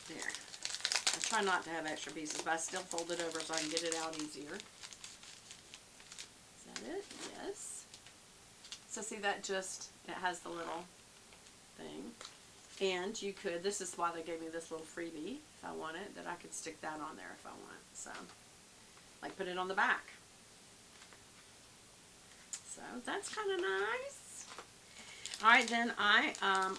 There. I try not to have extra pieces, but I still fold it over so I can get it out easier. Is that it? Yes. So see that just, it has the little thing. And you could, this is why they gave me this little freebie, if I want it, that I could stick that on there if I want. So, like put it on the back. So that's kind of nice. Alright, then I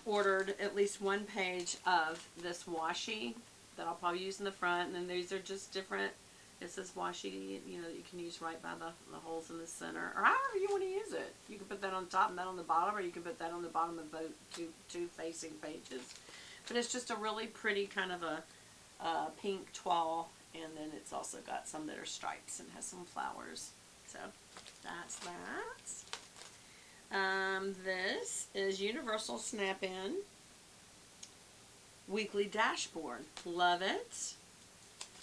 ordered at least one page of this washi that I'll probably use in the front. And then these are just different, it says washi, you know, that you can use right by the holes in the center. Or however you want to use it. You can put that on top and that on the bottom, or you can put that on the bottom of both two facing pages. But it's just a really pretty kind of a pink toile. And then it's also got some that are stripes and has some flowers. So that's that. This is Universal Snap-In Weekly Dashboard. Love it.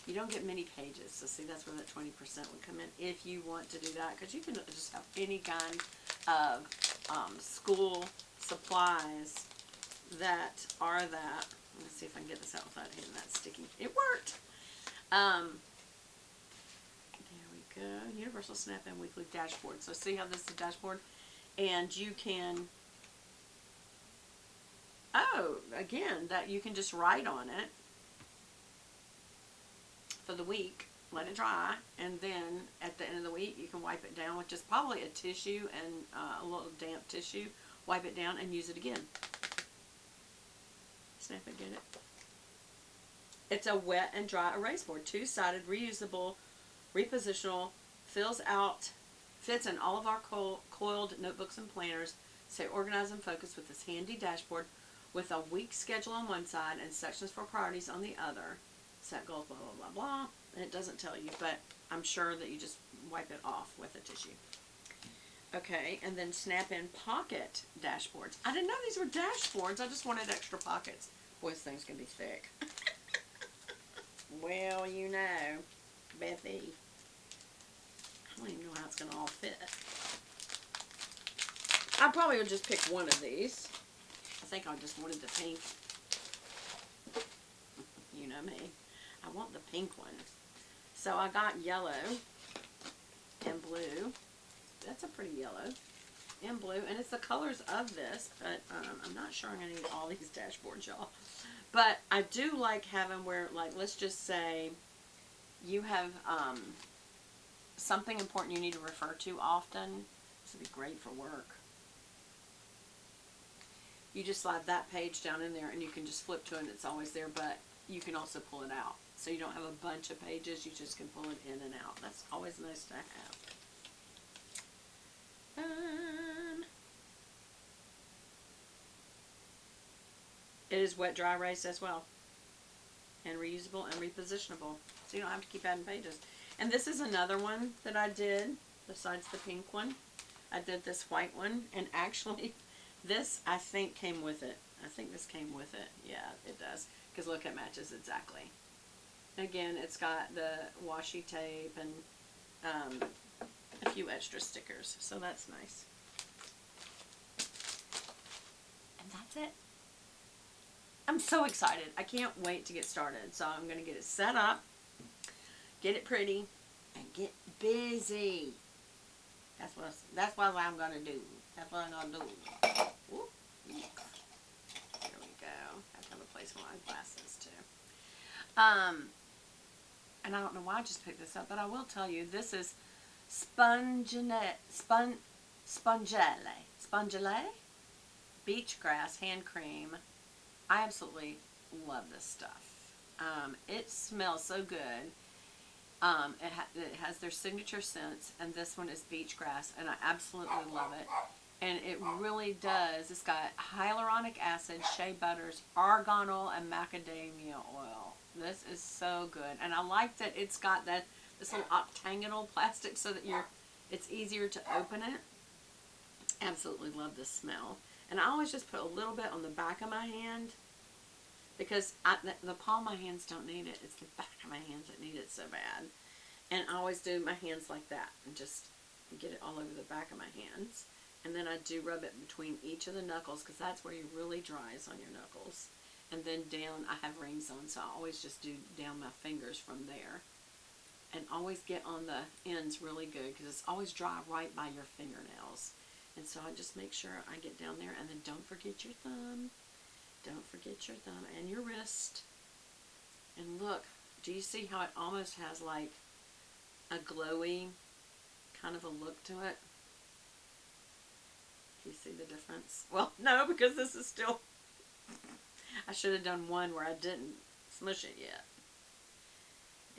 You don't get many pages, so see, that's where that 20% would come in if you want to do that, because you can just have any kind of school supplies that are that. Let's see if I can get this out without hitting that sticky. It worked. There we go. Universal Snap-In Weekly Dashboard. So see how this is a dashboard? And you can, again, that you can just write on it for the week, let it dry, and then at the end of the week you can wipe it down with just probably a tissue and a little damp tissue. Wipe it down and use it again. Snap it, get it? It's a wet and dry erase board, two-sided, reusable, repositional, fits in all of our coiled notebooks and planners. Stay organized and focused with this handy dashboard with a week schedule on one side and sections for priorities on the other. Set goals, blah, blah, blah, blah. And it doesn't tell you, but I'm sure that you just wipe it off with a tissue. Okay, and then Snap-In Pocket Dashboards. I didn't know these were dashboards. I just wanted extra pockets. Boy, this thing's going to be thick. Well, you know, Bethy. I don't even know how it's going to all fit. I probably would just pick one of these. I think I just wanted the pink. You know me. I want the pink one. So I got yellow and blue. That's a pretty yellow. And blue. And it's the colors of this. But I'm not sure I'm going to need all these dashboards, y'all. But I do like having where, like, let's just say you have something important you need to refer to often. This would be great for work. You just slide that page down in there and you can just flip to it and it's always there, but you can also pull it out. So you don't have a bunch of pages, you just can pull it in and out. That's always nice to have. It is wet dry erase as well. And reusable and repositionable. So you don't have to keep adding pages. And this is another one that I did, besides the pink one. I did this white one, and actually this I think came with it. I think this came with it. Yeah, it does. Because look, it matches exactly. Again, it's got the washi tape and a few extra stickers. So that's nice. And that's it. I'm so excited. I can't wait to get started. So I'm going to get it set up, get it pretty, and get busy. That's what I'm going to do. That's what I'm going to do. Whoop. There we go. I have to have a place for my glasses too. And I don't know why I just picked this up, but I will tell you, this is Spongele Beach Grass Hand Cream. I absolutely love this stuff. It smells so good. It has their signature scents, and this one is beach grass, and I absolutely love it. And it really does. It's got hyaluronic acid, shea butters, argan oil, and macadamia oil. This is so good, and I like that it's got this little octagonal plastic so that it's easier to open it. Absolutely love this smell. And I always just put a little bit on the back of my hand because the palm of my hands don't need it. It's the back of my hands that need it so bad. And I always do my hands like that and just get it all over the back of my hands. And then I do rub it between each of the knuckles because that's where you really dries on your knuckles. and then down. I have rings on, so I always just do down my fingers from there. And always get on the ends really good because it's always dry right by your fingernails. And so I just make sure I get down there, and then don't forget your thumb. Don't forget your thumb and your wrist. And look, do you see how it almost has like a glowy kind of a look to it? Do you see the difference? Well, no, because this is still, I should have done one where I didn't smush it yet.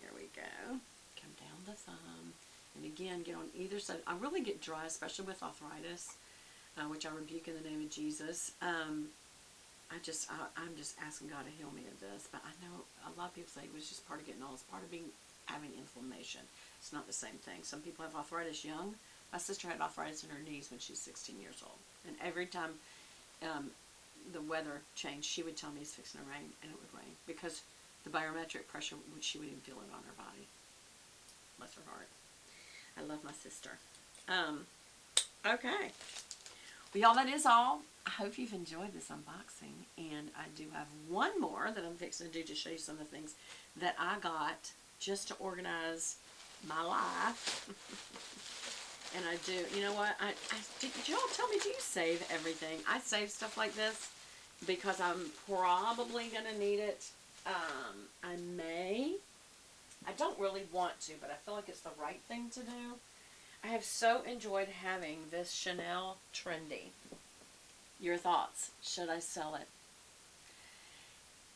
Here we go. Come down the thumb. And again, get on either side. I really get dry, especially with arthritis, which I rebuke in the name of Jesus. I'm just asking God to heal me of this. But I know a lot of people say it was just part of getting old. It's part of having inflammation. It's not the same thing. Some people have arthritis young. My sister had arthritis in her knees when she was 16 years old. And every time the weather changed, she would tell me it's fixing to rain, and it would rain. Because the barometric pressure, she would even feel it on her body. Bless her heart. I love my sister. Okay. Well, y'all, that is all. I hope you've enjoyed this unboxing. And I do have one more that I'm fixing to do to show you some of the things that I got just to organize my life. And I do, you know what? Did y'all tell me, do you save everything? I save stuff like this because I'm probably going to need it. I may. I don't really want to, but I feel like it's the right thing to do. I have so enjoyed having this Chanel Trendy. Your thoughts? Should I sell it?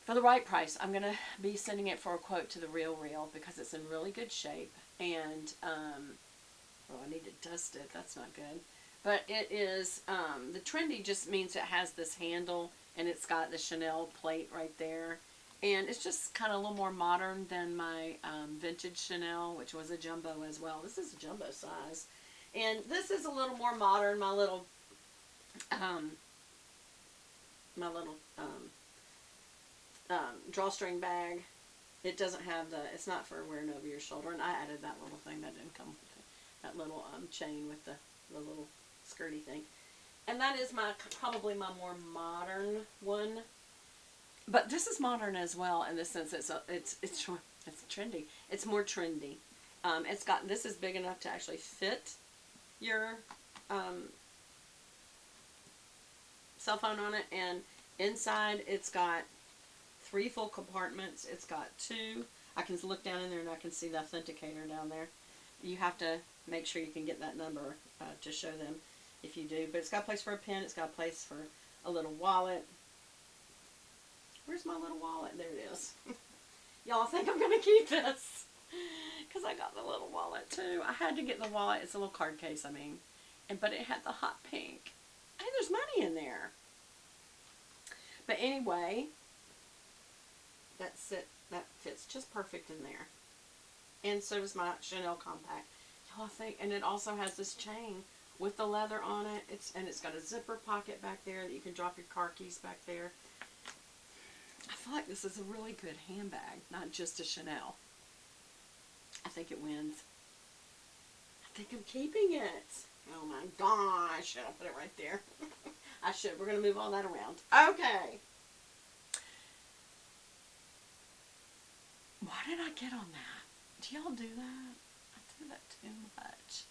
For the right price, I'm going to be sending it for a quote to the Real because it's in really good shape. And, oh, I need to dust it. That's not good. But it is, the Trendy just means it has this handle, and it's got the Chanel plate right there. And it's just kind of a little more modern than my vintage Chanel, which was a jumbo as well. This is a jumbo size. And this is a little more modern. My little drawstring bag. It doesn't have it's not for wearing over your shoulder. And I added that little thing that didn't come with it. That little chain with the little skirty thing. And that is probably my more modern one. But this is modern as well in the sense it's trendy. It's more trendy. This is big enough to actually fit your cell phone on it, and inside it's got 3 full compartments. It's got 2. I can look down in there and I can see the authenticator down there. You have to make sure you can get that number to show them if you do. But it's got a place for a pen. It's got a place for a little wallet. Where's my little wallet? There it is. Y'all think I'm going to keep this because I got the little wallet too. I had to get the wallet. It's a little card case, I mean. But it had the hot pink. Hey, there's money in there. But anyway, that's it. That fits just perfect in there. And so does my Chanel compact. Y'all think, and it also has this chain with the leather on it. It's got a zipper pocket back there that you can drop your car keys back there. I feel like this is a really good handbag, not just a Chanel. I think it wins. I think I'm keeping it. Oh my gosh, I'll put it right there. I should. We're going to move all that around. Okay. Why did I get on that? Do y'all do that? I do that too much.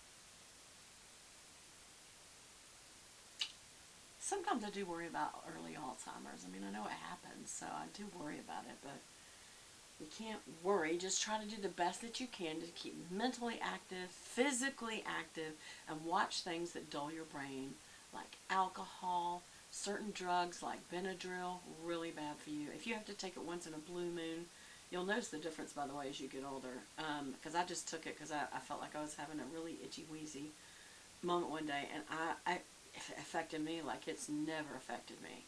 Sometimes I do worry about early Alzheimer's. I mean, I know it happens, so I do worry about it, but you can't worry. Just try to do the best that you can to keep mentally active, physically active, and watch things that dull your brain, like alcohol, certain drugs like Benadryl, really bad for you. If you have to take it once in a blue moon, you'll notice the difference, by the way, as you get older. Because I just took it because I felt like I was having a really itchy, wheezy moment one day, and it affected me like it's never affected me.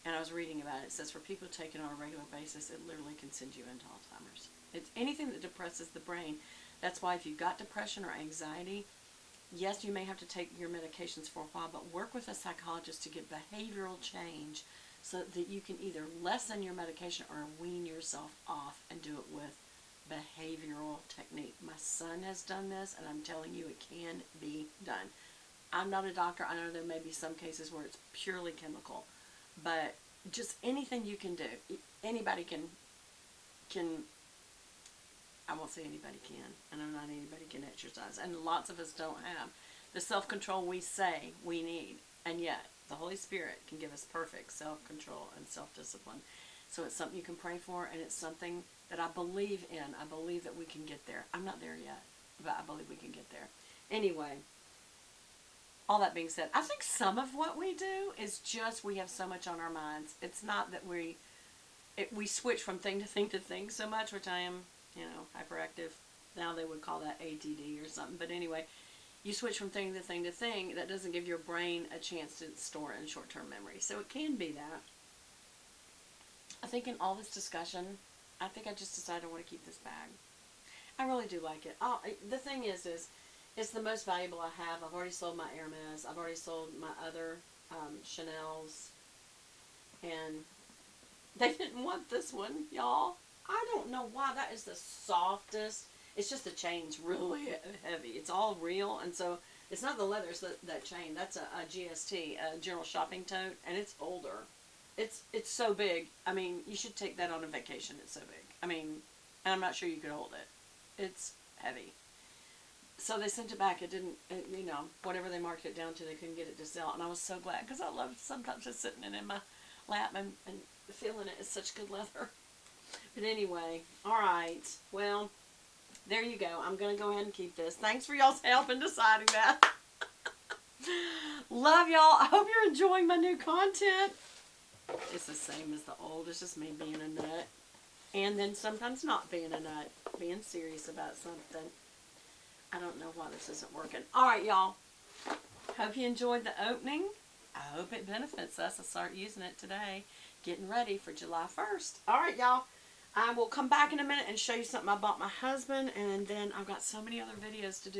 And I was reading about it. It says for people who take it on a regular basis, it literally can send you into Alzheimer's. It's anything that depresses the brain. That's why if you've got depression or anxiety, yes, you may have to take your medications for a while, but work with a psychologist to get behavioral change so that you can either lessen your medication or wean yourself off and do it with behavioral technique. My son has done this, and I'm telling you, it can be done. I'm not a doctor. I know there may be some cases where it's purely chemical, but just anything you can do. Anybody can, I won't say anybody can, and I'm not anybody can exercise, and lots of us don't have the self-control we say we need, and yet the Holy Spirit can give us perfect self-control and self-discipline. So it's something you can pray for, and it's something that I believe in. I believe that we can get there. I'm not there yet, but I believe we can get there. Anyway, all that being said, I think some of what we do is just we have so much on our minds. It's not that we switch from thing to thing to thing so much, which I am, hyperactive. Now they would call that ADD or something. But anyway, you switch from thing to thing to thing. That doesn't give your brain a chance to store in short-term memory. So it can be that. I think in all this discussion, I think I just decided I want to keep this bag. I really do like it. The thing is it's the most valuable I have. I've already sold my Hermes. I've already sold my other Chanel's. And they didn't want this one, y'all. I don't know why. That is the softest. It's just the chain's really heavy. It's all real. And so it's not the leather. It's that chain. That's a GST, a General Shopping tote. And it's older. It's so big. I mean, you should take that on a vacation. It's so big. I mean, and I'm not sure you could hold it. It's heavy. So they sent it back. It didn't, whatever they marked it down to, they couldn't get it to sell. And I was so glad because I love sometimes just sitting it in my lap and feeling it. It's such good leather. But anyway, all right. Well, there you go. I'm going to go ahead and keep this. Thanks for y'all's help in deciding that. Love y'all. I hope you're enjoying my new content. It's the same as the old. It's just me being a nut. And then sometimes not being a nut. Being serious about something. I don't know why this isn't working. Alright, y'all. Hope you enjoyed the opening. I hope it benefits us. I'll start using it today. Getting ready for July 1st. Alright, y'all. I will come back in a minute and show you something I bought my husband. And then I've got so many other videos to do.